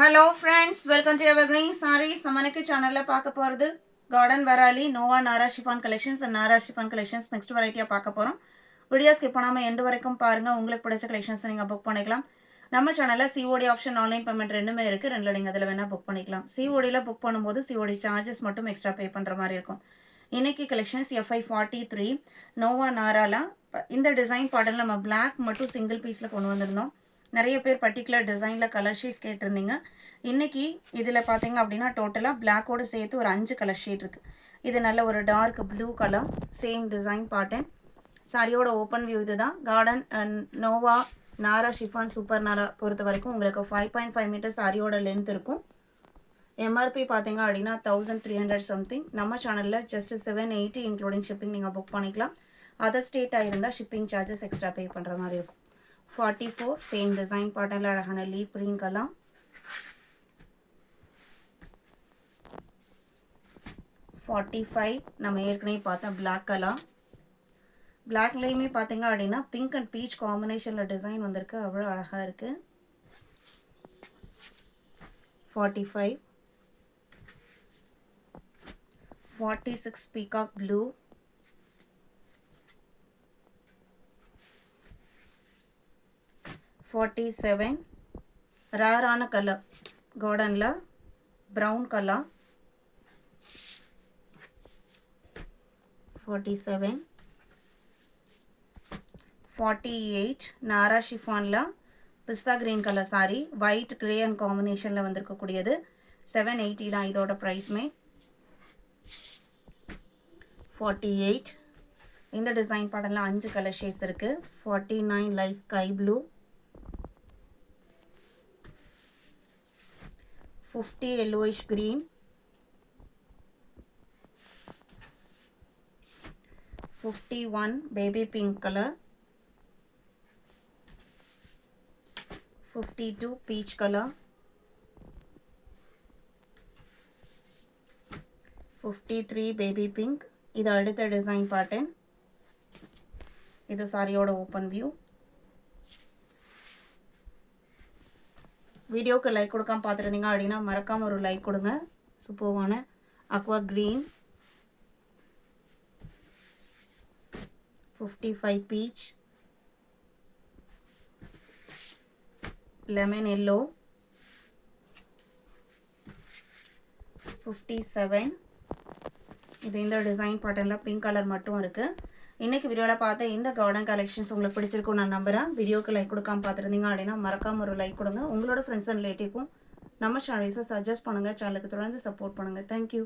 Hello friends, welcome to Evergreen Sarees. நம்மனக்கு சேனல்ல பார்க்க போறது கார்டன் வராலி நோவா நாரா ஷிஃபான் கலெக்ஷன்ஸ் அண்ட் நாரா ஷிஃபான் கலெக்ஷன்ஸ் மிக்ஸ்ட் வெரைட்டியா பார்க்க போறோம். வீடியோ ஸ்கிப் பண்ணாம எண்ட் வரைக்கும் பாருங்க. உங்களுக்கு பிடிச்ச கலெக்ஷன்ஸ் நீங்க புக் பண்ணிக்கலாம். நம்ம சேனல்ல COD ஆப்ஷன் ஆன்லைன் பேமெண்ட் ரெண்டுமே இருக்கு. ரெண்டுல நீங்க அதுல வேணா புக் பண்ணிக்கலாம். COD ல புக் பண்ணும்போது COD சார்ஜஸ் மட்டும் எக்ஸ்ட்ரா பே பண்ற மாதிரி இருக்கும். இன்னைக்கு கலெக்ஷன்ஸ் FI43 நோவா நாரால இந்த டிசைன் பாடல் நம்ம Black மட்டும் சிங்கிள் பீஸ்ல கொண்டு வந்திருந்தோம். நிறைய பேர் பர்டிகுலர் டிசைனில் கலர் ஷீட்ஸ் கேட்டிருந்தீங்க. இன்றைக்கி இதில் பார்த்தீங்க அப்படின்னா டோட்டலாக பிளாக்கோடு சேர்த்து ஒரு 5 கலர் ஷீட் இருக்குது. இது நல்ல ஒரு dark blue colour, same design pattern. சாரியோட ஓப்பன் வியூ இது தான். கார்டன் நோவா நாரா ஷிஃபான் சூப்பர் நாரா பொறுத்த வரைக்கும் உங்களுக்கு 5.5 மீட்டர் சாரியோட லென்த் இருக்கும். MRP பார்த்தீங்க அப்படின்னா 1300 சம்திங். நம்ம சேனலில் ஜஸ்ட் 780 இன்க்ளூடிங் ஷிப்பிங் நீங்கள் புக் பண்ணிக்கலாம். அதர் ஸ்டேட்டாக இருந்தால் ஷிப்பிங் சார்ஜஸ் எக்ஸ்ட்ரா பே பண்ணுற மாதிரி இருக்கும். 44 சேம் டிசைன் பாட்டன்ல அழகான லீப் கிரீன் கலர். 45 நம்ம ஏற்கனவே பார்த்த பிளாக் கலர். பிளாக்லேயுமே பார்த்தீங்க அப்படின்னா பிங்க் அண்ட் பீச் காம்பினேஷனில் டிசைன் வந்திருக்கு. அவ்வளோ அழகாக இருக்குது. 45 46 பீகாக் ப்ளூ. 47 ரேரான கலர் கார்டனில் ப்ரௌன் கலர். 47 48 நாரா ஷிஃபானில் பிஸ்தா green colour sari, white grey and காம்பினேஷனில் வந்திருக்கக்கூடியது. 780 தான் இதோட ப்ரைஸ்மே. 48 இந்த டிசைன் பாடலில் 5 கலர் ஷேட்ஸ் இருக்குது. 49 light sky blue. 50 yellowish green. 51 baby pink color. 52 peach color. 53 baby pink. இது அடுத்த டிசைன் பாட்டன். இது சாரியோட ஓப்பன் வியூ. வீடியோக்கு லைக் கொடுக்காம பார்த்துருந்தீங்க அப்படின்னா மறக்காமல் ஒரு லைக் கொடுங்க. சூப்பர்வான aqua green. 55 peach. Lemon yellow. 57 இது இந்த டிசைன் பாட்டனில் பிங்க் கலர் மட்டும் இருக்குது. இன்றைக்கி வீடியோவில் பார்த்த இந்த கார்டன் கலெக்ஷன்ஸ் உங்களுக்கு பிடிச்சிருக்கும் நான் நம்புகிறேன். வீடியோக்கு லைக் கொடுக்காம பார்த்துருந்தீங்க அப்படின்னா மறக்காமல் ஒரு லைக் கொடுங்க. உங்களோட ஃப்ரெண்ட்ஸ் அண்ட் ரிலேட்டிவ்க்கும் நம்ம சேனல்ஸை சஜஸ்ட் பண்ணுங்கள். சேனலுக்கு தொடர்ந்து சப்போர்ட் பண்ணுங்கள். தேங்க்யூ.